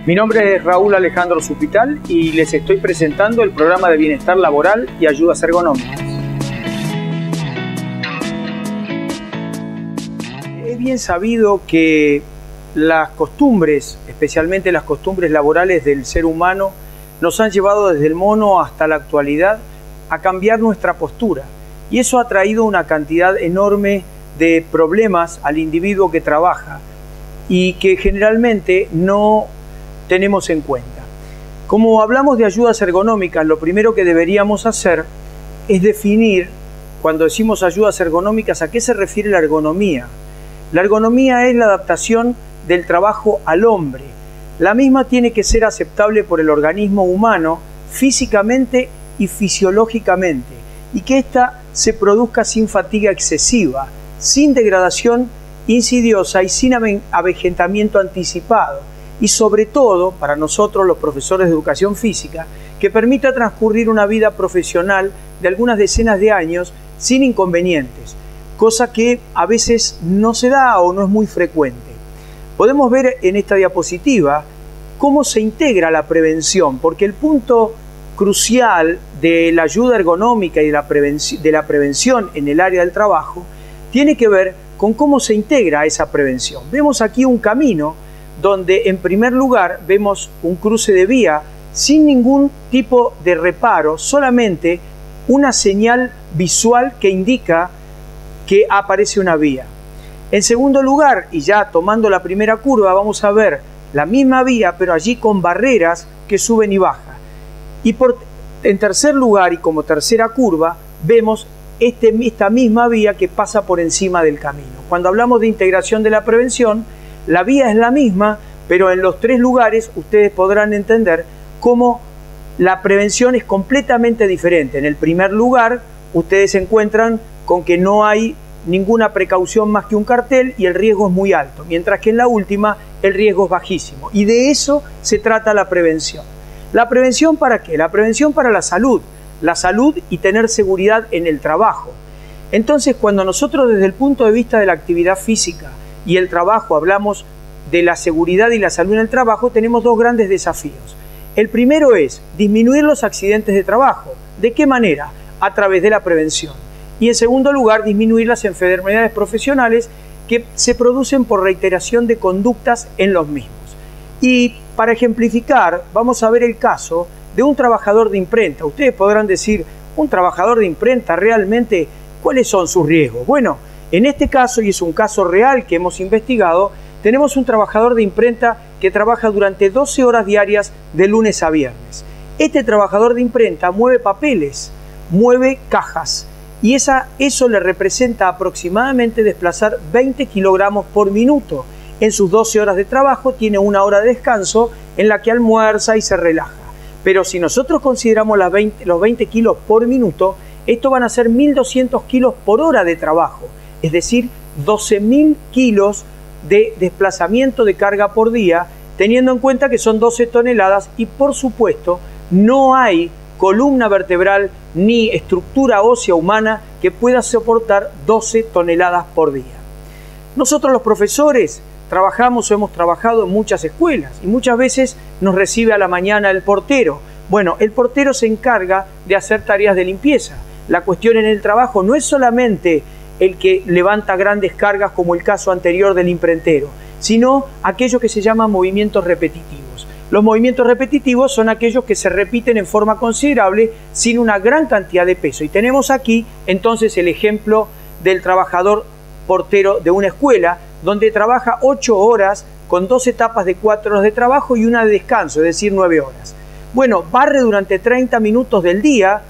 Mi nombre es Raúl Alejandro Supital y les estoy presentando el programa de bienestar laboral y ayudas ergonómicas. Es bien sabido que las costumbres, especialmente las costumbres laborales del ser humano, nos han llevado desde el mono hasta la actualidad a cambiar nuestra postura. Y eso ha traído una cantidad enorme de problemas al individuo que trabaja y que generalmente no tenemos en cuenta. Como hablamos de ayudas ergonómicas, lo primero que deberíamos hacer es definir, cuando decimos ayudas ergonómicas, ¿a qué se refiere la ergonomía? La ergonomía es la adaptación del trabajo al hombre. La misma tiene que ser aceptable por el organismo humano físicamente y fisiológicamente, y que ésta se produzca sin fatiga excesiva, sin degradación insidiosa y sin avejentamiento anticipado, y sobre todo, para nosotros los profesores de educación física, que permita transcurrir una vida profesional de algunas decenas de años sin inconvenientes, cosa que a veces no se da o no es muy frecuente. Podemos ver en esta diapositiva cómo se integra la prevención, porque el punto crucial de la ayuda ergonómica y de la prevención en el área del trabajo tiene que ver con cómo se integra esa prevención. Vemos aquí un camino donde en primer lugar vemos un cruce de vía sin ningún tipo de reparo, solamente una señal visual que indica que aparece una vía. En segundo lugar, y ya tomando la primera curva, vamos a ver la misma vía, pero allí con barreras que suben y bajan. Y en tercer lugar, y como tercera curva, vemos esta misma vía que pasa por encima del camino. Cuando hablamos de integración de la prevención, la vía es la misma, pero en los tres lugares ustedes podrán entender cómo la prevención es completamente diferente. En el primer lugar, ustedes se encuentran con que no hay ninguna precaución más que un cartel y el riesgo es muy alto, mientras que en la última el riesgo es bajísimo. Y de eso se trata la prevención. ¿La prevención para qué? La prevención para la salud y tener seguridad en el trabajo. Entonces, cuando nosotros desde el punto de vista de la actividad física y el trabajo hablamos de la seguridad y la salud en el trabajo, tenemos dos grandes desafíos. El primero es disminuir los accidentes de trabajo. ¿De qué manera? A través de la prevención. Y en segundo lugar, disminuir las enfermedades profesionales que se producen por reiteración de conductas en los mismos. Y para ejemplificar, vamos a ver el caso de un trabajador de imprenta. Ustedes podrán decir, ¿un trabajador de imprenta realmente cuáles son sus riesgos? Bueno, en este caso, y es un caso real que hemos investigado, tenemos un trabajador de imprenta que trabaja durante 12 horas diarias de lunes a viernes. Este trabajador de imprenta mueve papeles, mueve cajas, y eso le representa aproximadamente desplazar 20 kilogramos por minuto. En sus 12 horas de trabajo tiene una hora de descanso en la que almuerza y se relaja. Pero si nosotros consideramos los 20 kilos por minuto, esto van a ser 1.200 kilos por hora de trabajo, es decir, 12.000 kilos de desplazamiento de carga por día, teniendo en cuenta que son 12 toneladas y por supuesto no hay columna vertebral ni estructura ósea humana que pueda soportar 12 toneladas por día. Nosotros los profesores trabajamos o hemos trabajado en muchas escuelas y muchas veces nos recibe a la mañana el portero. Bueno, el portero se encarga de hacer tareas de limpieza. La cuestión en el trabajo no es solamente el que levanta grandes cargas como el caso anterior del imprentero, sino aquello que se llama movimientos repetitivos. Los movimientos repetitivos son aquellos que se repiten en forma considerable sin una gran cantidad de peso. Y tenemos aquí entonces el ejemplo del trabajador portero de una escuela donde trabaja 8 horas con 2 etapas de 4 horas de trabajo y una de descanso, es decir, 9 horas. Bueno, barre durante 30 minutos del día,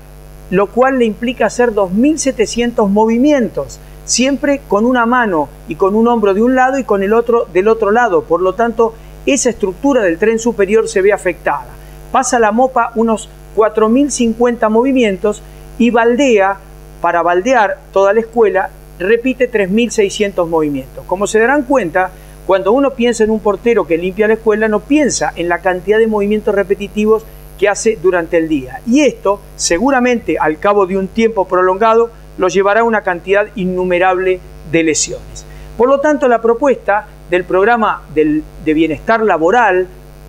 lo cual le implica hacer 2.700 movimientos, siempre con una mano y con un hombro de un lado y con el otro del otro lado. Por lo tanto, esa estructura del tren superior se ve afectada. Pasa la mopa unos 4.050 movimientos y para baldear toda la escuela, repite 3.600 movimientos. Como se darán cuenta, cuando uno piensa en un portero que limpia la escuela, no piensa en la cantidad de movimientos repetitivos que hace durante el día. Y esto, seguramente, al cabo de un tiempo prolongado, lo llevará a una cantidad innumerable de lesiones. Por lo tanto, la propuesta del programa de bienestar laboral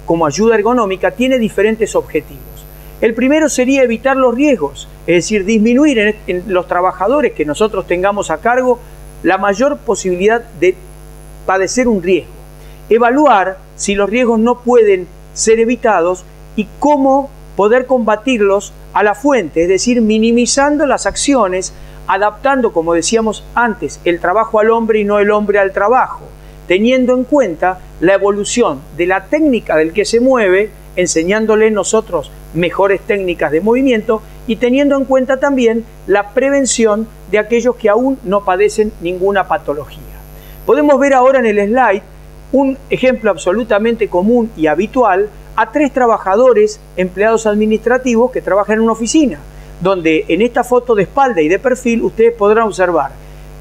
como ayuda ergonómica tiene diferentes objetivos. El primero sería evitar los riesgos, es decir, disminuir en los trabajadores que nosotros tengamos a cargo la mayor posibilidad de padecer un riesgo. Evaluar si los riesgos no pueden ser evitados y cómo poder combatirlos a la fuente, es decir, minimizando las acciones, adaptando, como decíamos antes, el trabajo al hombre y no el hombre al trabajo, teniendo en cuenta la evolución de la técnica del que se mueve, enseñándole nosotros mejores técnicas de movimiento y teniendo en cuenta también la prevención de aquellos que aún no padecen ninguna patología. Podemos ver ahora en el slide un ejemplo absolutamente común y habitual a 3 trabajadores empleados administrativos que trabajan en una oficina, donde en esta foto de espalda y de perfil ustedes podrán observar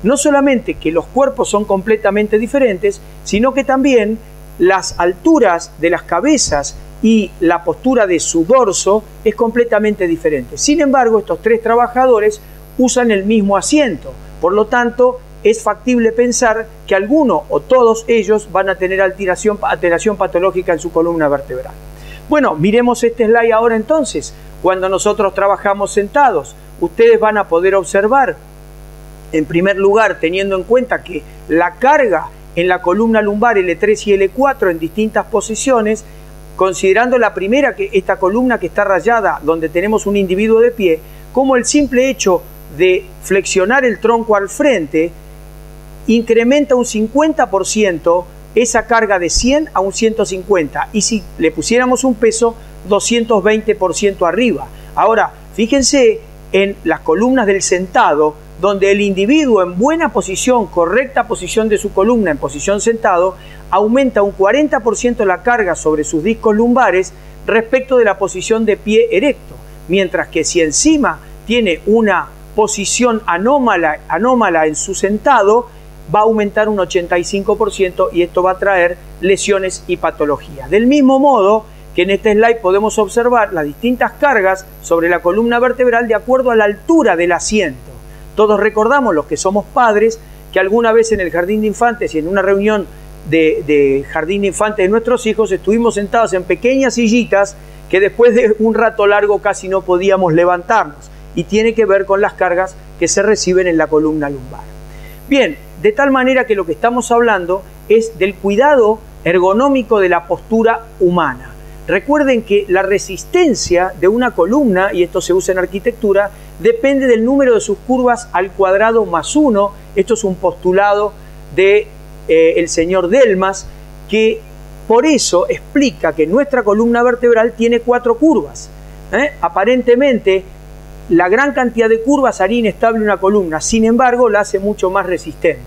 no solamente que los cuerpos son completamente diferentes, sino que también las alturas de las cabezas y la postura de su dorso es completamente diferente. Sin embargo, estos 3 trabajadores usan el mismo asiento, por lo tanto, es factible pensar que alguno o todos ellos van a tener alteración patológica en su columna vertebral. Bueno, miremos este slide ahora entonces. Cuando nosotros trabajamos sentados, ustedes van a poder observar, en primer lugar, teniendo en cuenta que la carga en la columna lumbar L3 y L4 en distintas posiciones, considerando la primera, que esta columna que está rayada, donde tenemos un individuo de pie, como el simple hecho de flexionar el tronco al frente, incrementa un 50% esa carga de 100 a un 150, y si le pusiéramos un peso, 220% arriba. Ahora, fíjense en las columnas del sentado, donde el individuo en buena posición, correcta posición de su columna en posición sentado, aumenta un 40% la carga sobre sus discos lumbares respecto de la posición de pie erecto, mientras que si encima tiene una posición anómala en su sentado, va a aumentar un 85% y esto va a traer lesiones y patologías. Del mismo modo que en este slide podemos observar las distintas cargas sobre la columna vertebral de acuerdo a la altura del asiento. Todos recordamos, los que somos padres, que alguna vez en el jardín de infantes y en una reunión de jardín de infantes de nuestros hijos estuvimos sentados en pequeñas sillitas que después de un rato largo casi no podíamos levantarnos, y tiene que ver con las cargas que se reciben en la columna lumbar. Bien, de tal manera que lo que estamos hablando es del cuidado ergonómico de la postura humana. Recuerden que la resistencia de una columna, y esto se usa en arquitectura, depende del número de sus curvas al cuadrado más 1. Esto es un postulado de el señor Delmas, que por eso explica que nuestra columna vertebral tiene 4 curvas. Aparentemente, la gran cantidad de curvas haría inestable una columna, sin embargo, la hace mucho más resistente.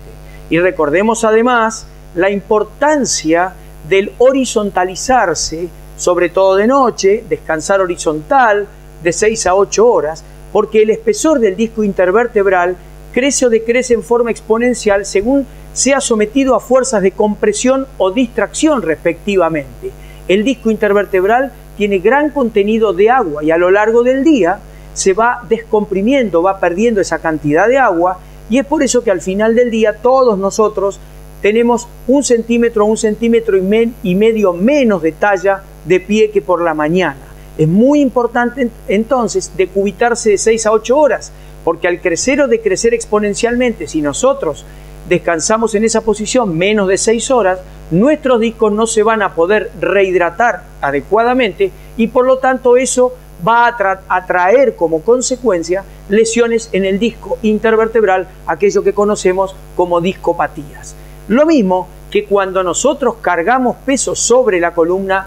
Y recordemos además la importancia del horizontalizarse, sobre todo de noche, descansar horizontal de 6 a 8 horas, porque el espesor del disco intervertebral crece o decrece en forma exponencial según sea sometido a fuerzas de compresión o distracción respectivamente. El disco intervertebral tiene gran contenido de agua y a lo largo del día se va descomprimiendo, va perdiendo esa cantidad de agua, y es por eso que al final del día todos nosotros tenemos 1 centímetro, 1,5 centímetros menos de talla de pie que por la mañana. Es muy importante entonces decubitarse de 6 a 8 horas, porque al crecer o decrecer exponencialmente, si nosotros descansamos en esa posición menos de 6 horas, nuestros discos no se van a poder rehidratar adecuadamente y por lo tanto eso va a traer como consecuencia lesiones en el disco intervertebral, aquello que conocemos como discopatías. Lo mismo que cuando nosotros cargamos peso sobre la columna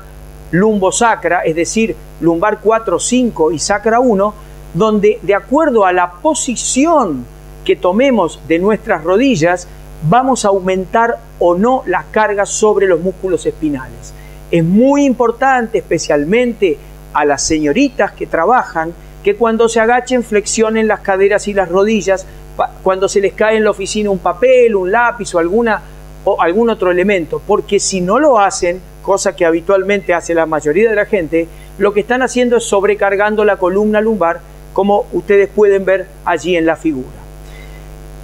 lumbosacra, es decir, lumbar 4, 5 y sacra 1, donde de acuerdo a la posición que tomemos de nuestras rodillas, vamos a aumentar o no las cargas sobre los músculos espinales. Es muy importante, especialmente a las señoritas que trabajan, que cuando se agachen flexionen las caderas y las rodillas, cuando se les cae en la oficina un papel, un lápiz o algún otro elemento, porque si no lo hacen, cosa que habitualmente hace la mayoría de la gente, lo que están haciendo es sobrecargando la columna lumbar, como ustedes pueden ver allí en la figura.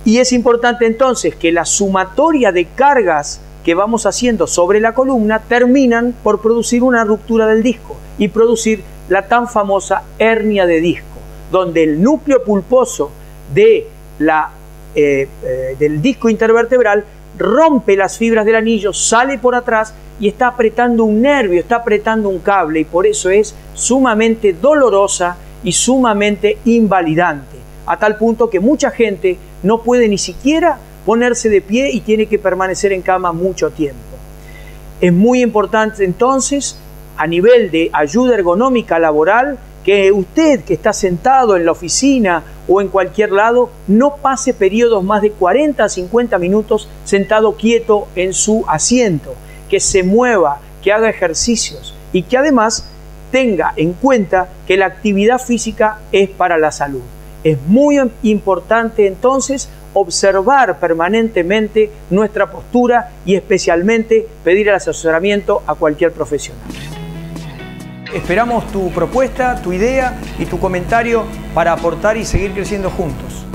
Y es importante entonces que la sumatoria de cargas que vamos haciendo sobre la columna terminan por producir una ruptura del disco y producir la tan famosa hernia de disco, donde el núcleo pulposo del disco intervertebral rompe las fibras del anillo, sale por atrás y está apretando un nervio, está apretando un cable, y por eso es sumamente dolorosa y sumamente invalidante, a tal punto que mucha gente no puede ni siquiera ponerse de pie y tiene que permanecer en cama mucho tiempo. Es muy importante entonces, a nivel de ayuda ergonómica laboral, que usted que está sentado en la oficina o en cualquier lado no pase periodos más de 40 a 50 minutos sentado quieto en su asiento, que se mueva, que haga ejercicios y que además tenga en cuenta que la actividad física es para la salud. Es muy importante entonces observar permanentemente nuestra postura y especialmente pedir el asesoramiento a cualquier profesional. Esperamos tu propuesta, tu idea y tu comentario para aportar y seguir creciendo juntos.